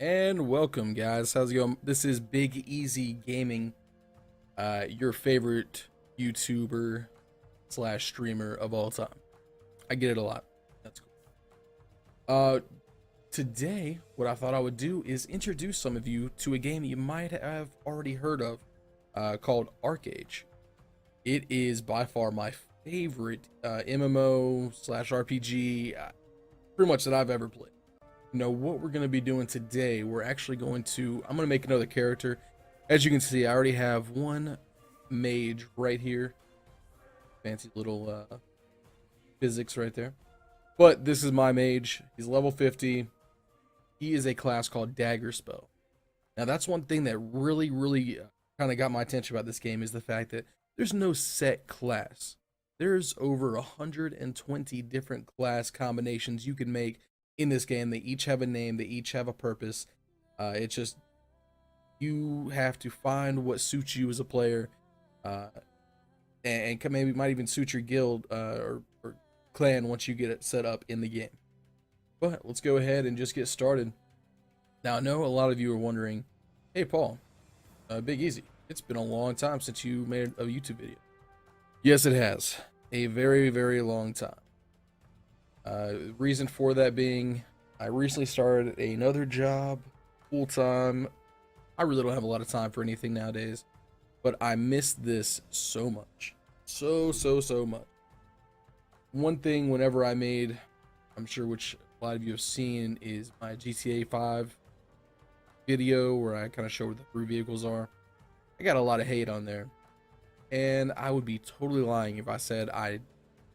And welcome, guys. How's it going? This is Big Easy Gaming, your favorite YouTuber slash streamer of all time. I get it a lot. That's cool. Today, what I thought I would do is introduce some of you to a game you might have already heard of, called Archeage. It is by far my favorite MMO slash RPG, pretty much that I've ever played. What we're going to be doing today, I'm going to make another character. As you can see, I already have one mage right here. Fancy little physics right there. But this is my mage. He's level 50. He is a class called Dagger Spell. Now that's one thing that really kind of got my attention about this game, is the fact that there's no set class. There's over 120 different class combinations you can make in this game. They each have a name, they each have a purpose. It's just, you have to find what suits you as a player, and maybe might even suit your guild or clan once you get it set up in the game. But let's go ahead and just get started. Now, I know a lot of you are wondering, hey Paul, Big Easy, it's been a long time since you made a YouTube video. Yes, it has. A very long time. Reason for that being, I recently started another job, full-time. I really don't have a lot of time for anything nowadays, but I miss this so much. So much. One thing whenever I made, I'm sure which a lot of you have seen, is my GTA 5 video where I kind of show where the three vehicles are. I got a lot of hate on there, and I would be totally lying if I said I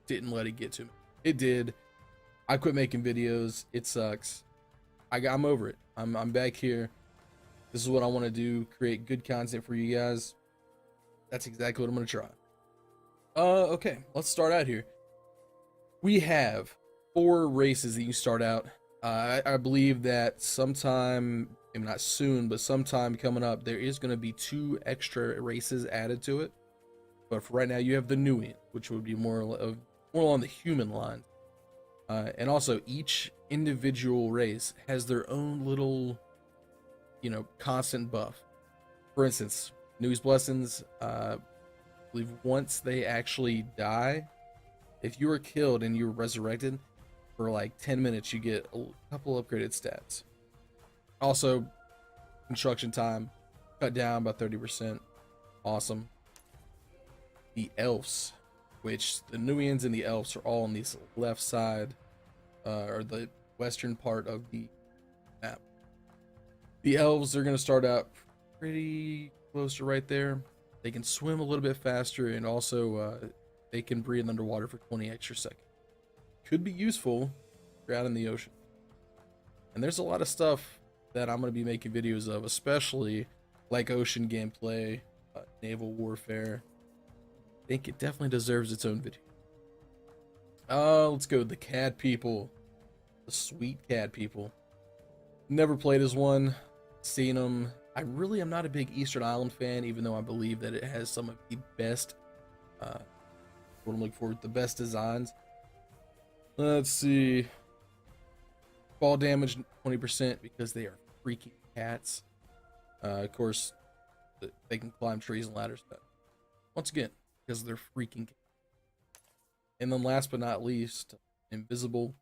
didn't let it get to me. It did. I quit making videos. It sucks. I'm over it. I'm back here. This is what I want to do. Create good content for you guys. That's exactly what I'm going to try. Okay. Let's start out here. We have 4 races that you start out. I believe that sometime, maybe not soon, but sometime coming up, there is going to be 2 extra races added to it. But for right now, you have the Nuian, which would be more along the human line. And also, each individual race has their own little, constant buff. For instance, Nui's Blessings, I believe once they actually die, if you were killed and you were resurrected, for like 10 minutes, you get a couple upgraded stats. Also, construction time cut down by 30%. Awesome. The elves, which the Nuians and the elves are all on this left side, or the western part of the map. The elves are going to start out pretty close to right there. They can swim a little bit faster, and also they can breathe underwater for 20 extra seconds. Could be useful if you're out in the ocean. And there's a lot of stuff that I'm going to be making videos of, especially like ocean gameplay, naval warfare. I think it definitely deserves its own video. Let's go with the Cad People. The sweet Cad People. Never played as one. Seen them. I really am not a big Eastern Island fan, even though I believe that it has some of the best, what I'm looking for, the best designs. Let's see. Fall damage 20% because they are freaking cats. Of course, they can climb trees and ladders, but once again, because they're freaking cats. And then last but not least, invisible.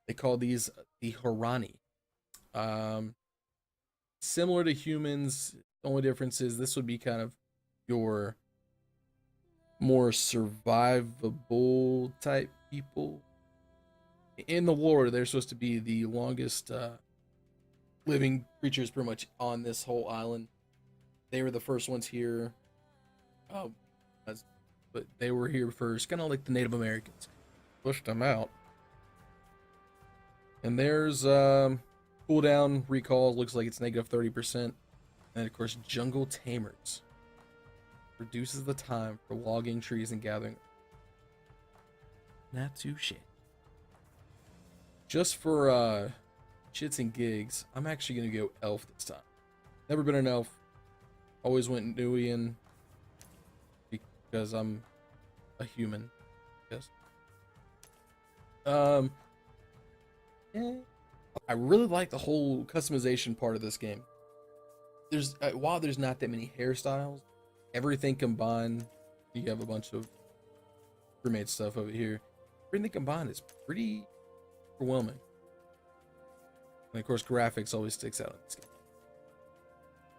They call these the Harani. Similar to humans, the only difference is this would be kind of your more survivable type people. In the lore, they're supposed to be the longest living creatures pretty much on this whole island. They were the first ones here. But they were here first, kind of like the Native Americans. Pushed them out. And there's cooldown recall, looks like it's negative 30%. And of course, Jungle Tamers. Reduces the time for logging trees and gathering. Not too shit. Just for shits and gigs, I'm actually going to go elf this time. Never been an elf. Always went Nuian. Because I'm a human. Yes. Yeah. I really like the whole customization part of this game. There's while there's not that many hairstyles, everything combined. You have a bunch of pre-made stuff over here. Everything combined is pretty overwhelming. And of course, graphics always sticks out in this game.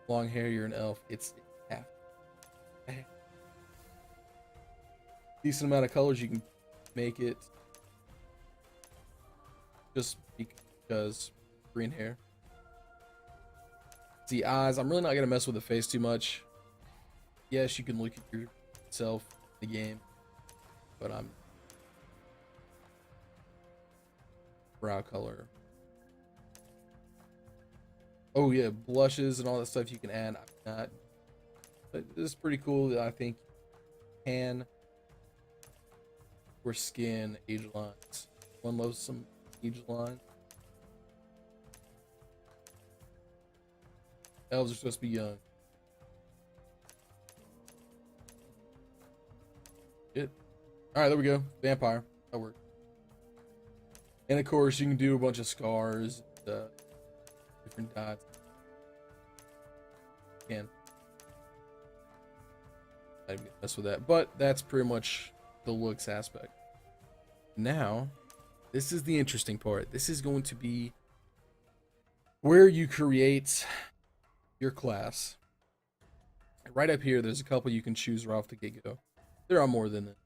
Long hair, you're an elf. It's half. Decent amount of colors you can make it. Just because green hair. The eyes, I'm really not gonna mess with the face too much. Yes, you can look at yourself in the game, but I'm brow color. Oh yeah, blushes and all that stuff you can add. I'm not, but this is pretty cool. That I think can or skin age lines. One loves some age lines. Elves are supposed to be young. Shit. Alright, there we go. Vampire. That worked. And of course, you can do a bunch of scars, different dots. Can. I didn't mess with that, but that's pretty much the looks aspect. Now, this is the interesting part. This is going to be where you create your class. Right up here, there's a couple you can choose right off the get-go. There are more than that.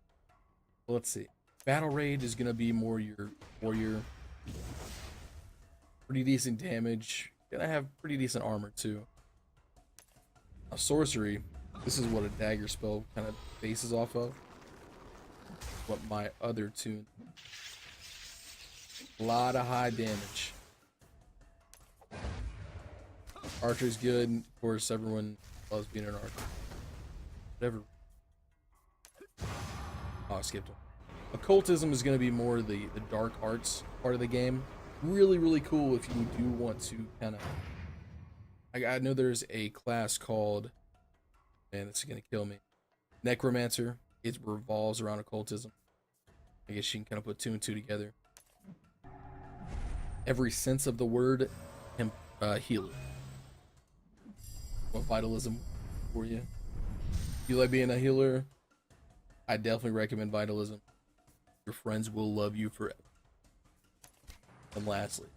Let's see. Battle Raid is gonna be more your warrior. Pretty decent damage. Gonna have pretty decent armor too. A sorcery. This is what a dagger spell kind of bases off of. What my other tune. A lot of high damage. Archer's good. Of course, everyone loves being an archer. Whatever. Oh, I skipped him. Occultism is going to be more the dark arts part of the game. Really, really cool if you do want to kind of... I know there's a class called... Man, this is going to kill me. Necromancer. It revolves around occultism. I guess you can kind of put two and two together. Every sense of the word, healer. What vitalism for you? You like being a healer? I definitely recommend vitalism. Your friends will love you forever. And lastly,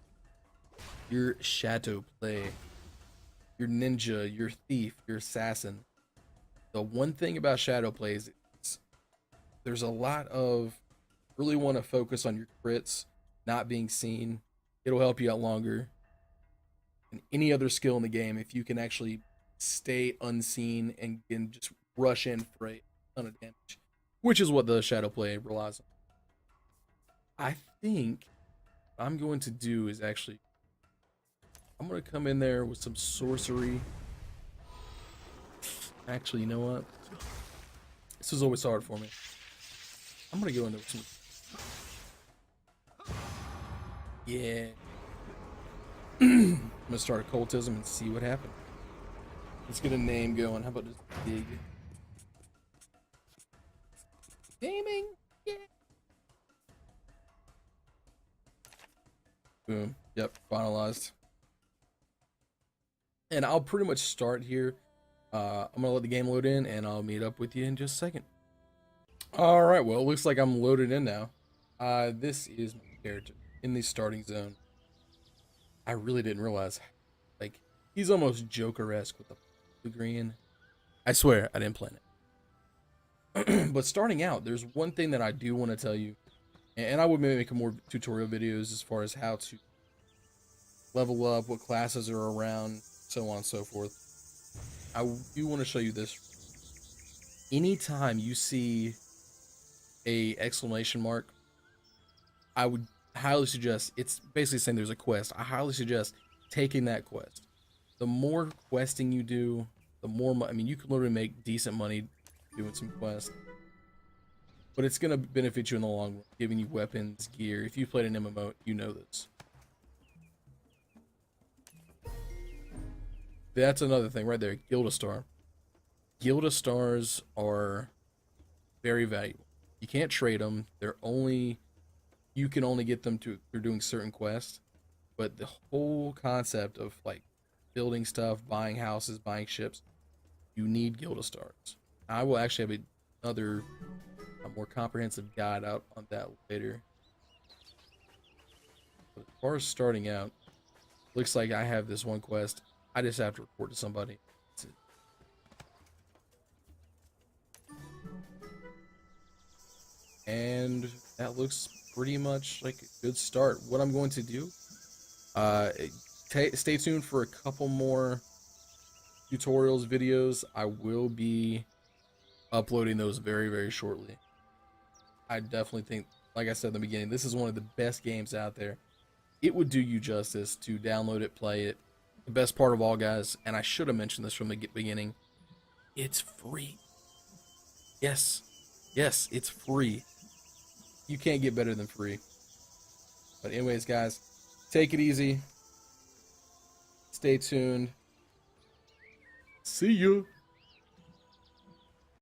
your shadow play, your ninja, your thief, your assassin. The one thing about shadow plays is there's a lot of really want to focus on your crits, not being seen. It'll help you out longer than any other skill in the game if you can actually stay unseen and just rush in for a ton of damage, which is what the shadow play relies on. I think what I'm going to do is actually I'm going to come in there with some sorcery. Actually, you know what? This is always hard for me. I'm going to go into some... Yeah. I'm going to start occultism and see what happens. Let's get a name going. How about this big gaming? Yeah. Boom. Yep. Finalized. And I'll pretty much start here. I'm gonna let the game load in, and I'll meet up with you in just a second. All right. Well, it looks like I'm loaded in now. This is my character in the starting zone. I really didn't realize, like, he's almost Joker-esque with the green. I swear I didn't plan it. But starting out, there's one thing that I do want to tell you, and I would maybe make more tutorial videos as far as how to level up, what classes are around, so on and so forth. I do want to show you this. Anytime you see a exclamation mark, I would highly suggest, it's basically saying there's a quest. I highly suggest taking that quest. The more questing you do, the more, I mean, you can literally make decent money doing some quests. But it's going to benefit you in the long run, giving you weapons, gear. If you've played an MMO, you know this. That's another thing right there, Guild Star. Guild Stars are very valuable. You can't trade them. They're only, you can only get them through doing certain quests. but the whole concept of like building stuff, buying houses, buying ships, you need Guild stars. I will actually have a more comprehensive guide out on that later. But as far as starting out, looks like I have this one quest. I just have to report to somebody. That's it. And that looks pretty much like a good start. What I'm going to do, uh, stay tuned for a couple more tutorials videos. I will be uploading those very, very shortly. I definitely think, like I said in the beginning, this is one of the best games out there. It would do you justice to download it, play it. The best part of all, guys, and I should have mentioned this from the beginning, it's free. Yes, yes, it's free. You can't get better than free. But anyways, guys, take it easy. Stay tuned. See ya.